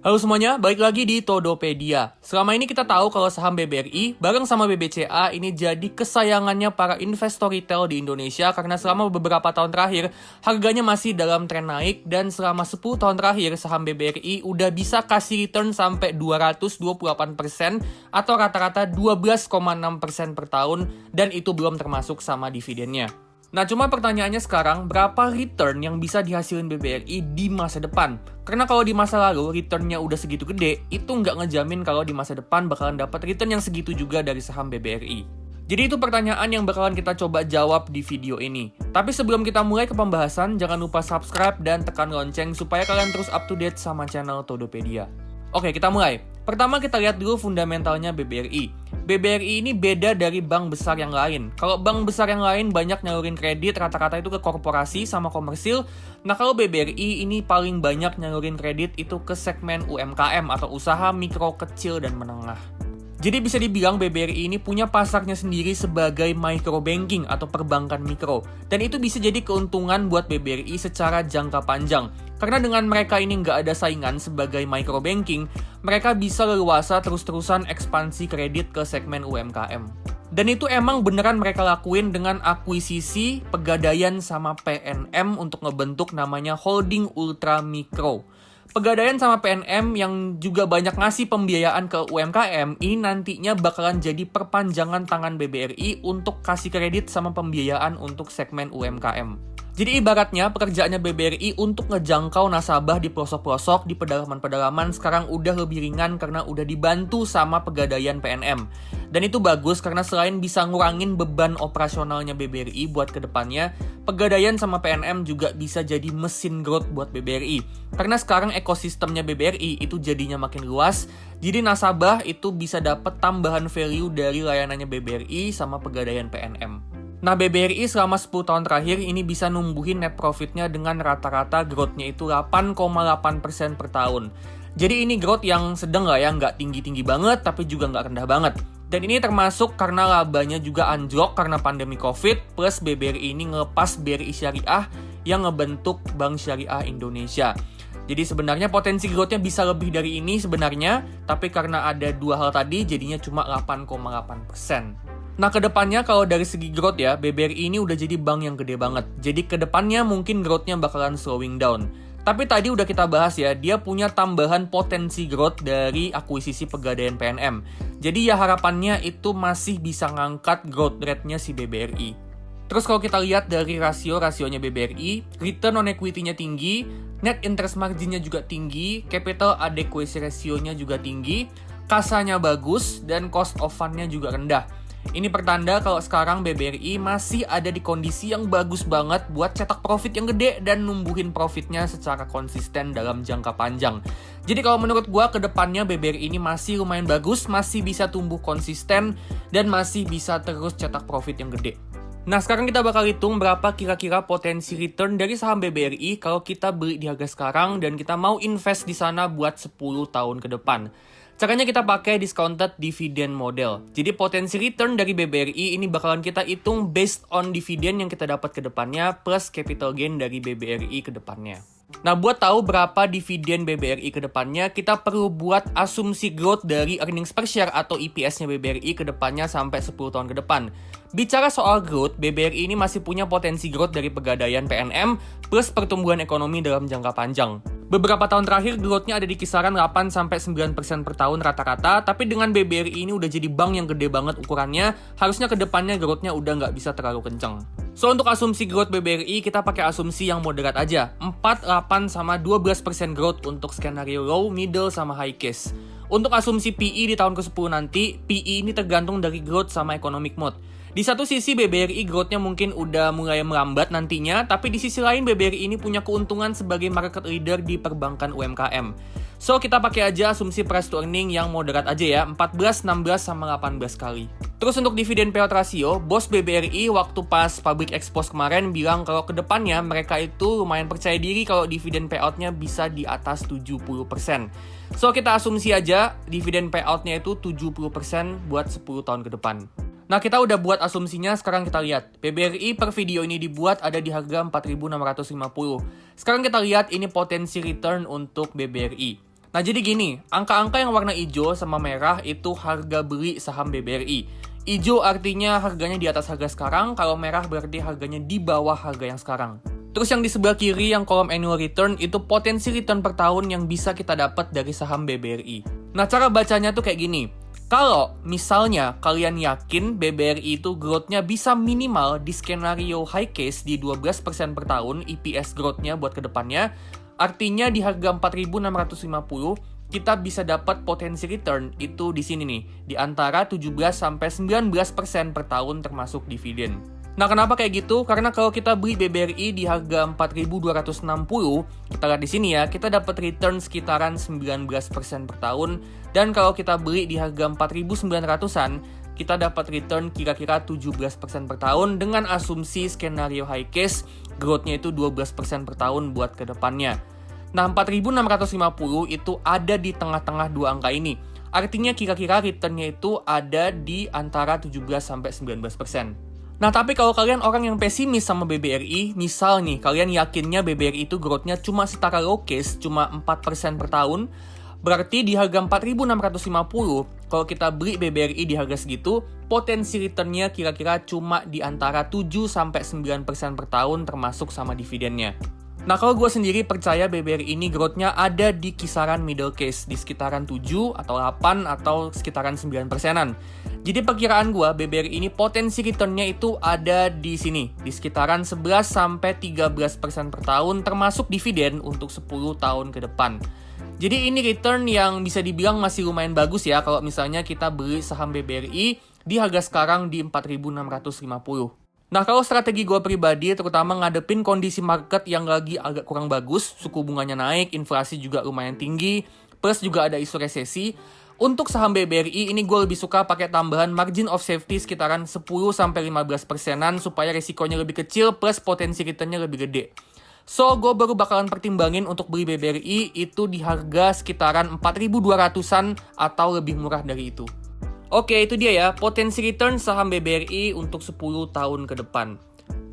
Halo semuanya, balik lagi di Todopedia. Selama ini kita tahu kalau saham BBRI bareng sama BBCA ini jadi kesayangannya para investor retail di Indonesia karena selama beberapa tahun terakhir harganya masih dalam tren naik dan selama 10 tahun terakhir saham BBRI udah bisa kasih return sampai 228% atau rata-rata 12,6% per tahun dan itu belum termasuk sama dividennya. Nah, cuma pertanyaannya sekarang, berapa return yang bisa dihasilin BBRI di masa depan? Karena kalau di masa lalu returnnya udah segitu gede, itu nggak ngejamin kalau di masa depan bakalan dapat return yang segitu juga dari saham BBRI. Jadi itu pertanyaan yang bakalan kita coba jawab di video ini. Tapi sebelum kita mulai ke pembahasan, jangan lupa subscribe dan tekan lonceng supaya kalian terus up to date sama channel Todopedia. Oke, kita mulai. Pertama kita lihat dulu fundamentalnya BBRI. BBRI ini beda dari bank besar yang lain. Kalau bank besar yang lain banyak nyalurin kredit rata-rata itu ke korporasi sama komersil. Nah kalau BBRI ini paling banyak nyalurin kredit itu ke segmen UMKM atau usaha mikro, kecil, dan menengah. Jadi bisa dibilang BBRI ini punya pasarnya sendiri sebagai micro banking atau perbankan mikro. Dan itu bisa jadi keuntungan buat BBRI secara jangka panjang. Karena dengan mereka ini nggak ada saingan sebagai micro banking, mereka bisa leluasa terus-terusan ekspansi kredit ke segmen UMKM. Dan itu emang beneran mereka lakuin dengan akuisisi, Pegadaian, sama PNM untuk ngebentuk namanya Holding Ultra Mikro. Pegadaian sama PNM yang juga banyak ngasih pembiayaan ke UMKM, ini nantinya bakalan jadi perpanjangan tangan BBRI untuk kasih kredit sama pembiayaan untuk segmen UMKM. Jadi ibaratnya pekerjaannya BBRI untuk ngejangkau nasabah di pelosok-pelosok, di pedalaman-pedalaman sekarang udah lebih ringan karena udah dibantu sama Pegadaian PNM. Dan itu bagus karena selain bisa ngurangin beban operasionalnya BBRI buat kedepannya, Pegadaian sama PNM juga bisa jadi mesin growth buat BBRI. Karena sekarang ekosistemnya BBRI itu jadinya makin luas, jadi nasabah itu bisa dapat tambahan value dari layanannya BBRI sama Pegadaian PNM. Nah, BBRI selama 10 tahun terakhir ini bisa numbuhin net profitnya dengan rata-rata growth-nya itu 8,8% per tahun. Jadi ini growth yang sedang lah ya, nggak tinggi-tinggi banget tapi juga nggak rendah banget. Dan ini termasuk karena labanya juga anjlok karena pandemi COVID, plus BBRI ini ngelepas BRI Syariah yang ngebentuk Bank Syariah Indonesia. Jadi sebenarnya potensi growth-nya bisa lebih dari ini sebenarnya, tapi karena ada dua hal tadi jadinya cuma 8,8%. Nah kedepannya kalau dari segi growth ya, BBRI ini udah jadi bank yang gede banget. Jadi kedepannya mungkin growth-nya bakalan slowing down. Tapi tadi udah kita bahas ya, dia punya tambahan potensi growth dari akuisisi Pegadaian PNM. Jadi ya harapannya itu masih bisa ngangkat growth rate-nya si BBRI. Terus kalau kita lihat dari rasionya BBRI, return on equity-nya tinggi, net interest margin-nya juga tinggi, capital adequacy ratio-nya juga tinggi, kasanya bagus, dan cost of fund-nya juga rendah. Ini pertanda kalau sekarang BBRI masih ada di kondisi yang bagus banget buat cetak profit yang gede dan numbuhin profitnya secara konsisten dalam jangka panjang. Jadi kalau menurut gua kedepannya BBRI ini masih lumayan bagus, masih bisa tumbuh konsisten dan masih bisa terus cetak profit yang gede. Nah sekarang kita bakal hitung berapa kira-kira potensi return dari saham BBRI kalau kita beli di harga sekarang dan kita mau invest di sana buat 10 tahun ke depan. Caranya kita pakai discounted dividend model. Jadi potensi return dari BBRI ini bakalan kita hitung based on dividen yang kita dapat ke depannya plus capital gain dari BBRI ke depannya. Nah, buat tahu berapa dividen BBRI ke depannya, kita perlu buat asumsi growth dari earnings per share atau EPS-nya BBRI ke depannya sampai 10 tahun ke depan. Bicara soal growth, BBRI ini masih punya potensi growth dari Pegadaian PNM plus pertumbuhan ekonomi dalam jangka panjang. Beberapa tahun terakhir growth-nya ada di kisaran 8-9% per tahun rata-rata, tapi dengan BBRI ini udah jadi bank yang gede banget ukurannya, harusnya ke depannya growth-nya udah nggak bisa terlalu kenceng. So, untuk asumsi growth BBRI, kita pakai asumsi yang moderat aja, 4, 8, sama 12% growth untuk skenario low, middle, sama high case. Untuk asumsi PE di tahun ke-10 nanti, PE ini tergantung dari growth sama economic mode. Di satu sisi BBRI growth-nya mungkin udah mulai melambat nantinya, tapi di sisi lain BBRI ini punya keuntungan sebagai market leader di perbankan UMKM. So, kita pakai aja asumsi price to earning yang moderat aja ya, 14, 16, sama 18 kali. Terus untuk dividen payout ratio, bos BBRI waktu pas public expose kemarin bilang kalau kedepannya mereka itu lumayan percaya diri kalau dividen payout-nya bisa di atas 70%. So, kita asumsi aja dividen payout-nya itu 70% buat 10 tahun ke depan. Nah, kita udah buat asumsinya, sekarang kita lihat. BBRI per video ini dibuat ada di harga 4.650. Sekarang kita lihat ini potensi return untuk BBRI. Nah jadi gini, angka-angka yang warna hijau sama merah itu harga beli saham BBRI. Hijau artinya harganya di atas harga sekarang, kalau merah berarti harganya di bawah harga yang sekarang. Terus yang di sebelah kiri yang kolom annual return itu potensi return per tahun yang bisa kita dapat dari saham BBRI. Nah cara bacanya tuh kayak gini. Kalau misalnya kalian yakin BBRI itu growth-nya bisa minimal di skenario high case di 12% per tahun EPS growth-nya buat kedepannya, artinya di harga 4.650 kita bisa dapat potensi return itu di sini nih, di antara 17-19% per tahun termasuk dividen. Nah kenapa kayak gitu? Karena kalau kita beli BBRI di harga 4.260, kita lihat di sini ya, kita dapat return sekitaran 19% per tahun. Dan kalau kita beli di harga 4.900-an, kita dapat return kira-kira 17% per tahun dengan asumsi skenario high case, growth-nya itu 12% per tahun buat kedepannya. Nah 4.650 itu ada di tengah-tengah dua angka ini. Artinya kira-kira return-nya itu ada di antara 17-19%. Nah tapi kalau kalian orang yang pesimis sama BBRI, misal nih kalian yakinnya BBRI itu growth-nya cuma setara low case, cuma 4% per tahun, berarti di harga 4.650, kalau kita beli BBRI di harga segitu, potensi return-nya kira-kira cuma di antara 7-9% per tahun termasuk sama dividennya. Nah kalau gue sendiri percaya BBRI ini growth-nya ada di kisaran middle case, di sekitaran 7 atau 8 atau sekitaran 9%-an. Jadi perkiraan gue BBRI ini potensi return-nya itu ada di sini, di sekitaran 11-13% per tahun termasuk dividen untuk 10 tahun ke depan. Jadi ini return yang bisa dibilang masih lumayan bagus ya kalau misalnya kita beli saham BBRI di harga sekarang di 4.650. Nah kalau strategi gue pribadi terutama ngadepin kondisi market yang lagi agak kurang bagus, suku bunganya naik, inflasi juga lumayan tinggi, plus juga ada isu resesi. Untuk saham BBRI ini gue lebih suka pakai tambahan margin of safety sekitaran 10-15%-an supaya resikonya lebih kecil plus potensi returnnya lebih gede. So gue baru bakalan pertimbangin untuk beli BBRI itu di harga sekitaran 4.200-an atau lebih murah dari itu. Oke, itu dia ya, potensi return saham BBRI untuk 10 tahun ke depan.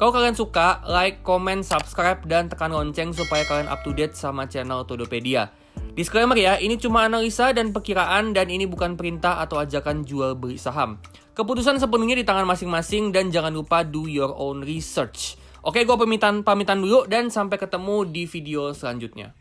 Kalau kalian suka, like, comment, subscribe, dan tekan lonceng supaya kalian up to date sama channel Todopedia. Disclaimer ya, ini cuma analisa dan perkiraan dan ini bukan perintah atau ajakan jual beli saham. Keputusan sepenuhnya di tangan masing-masing dan jangan lupa do your own research. Oke, gue pamitan dulu dan sampai ketemu di video selanjutnya.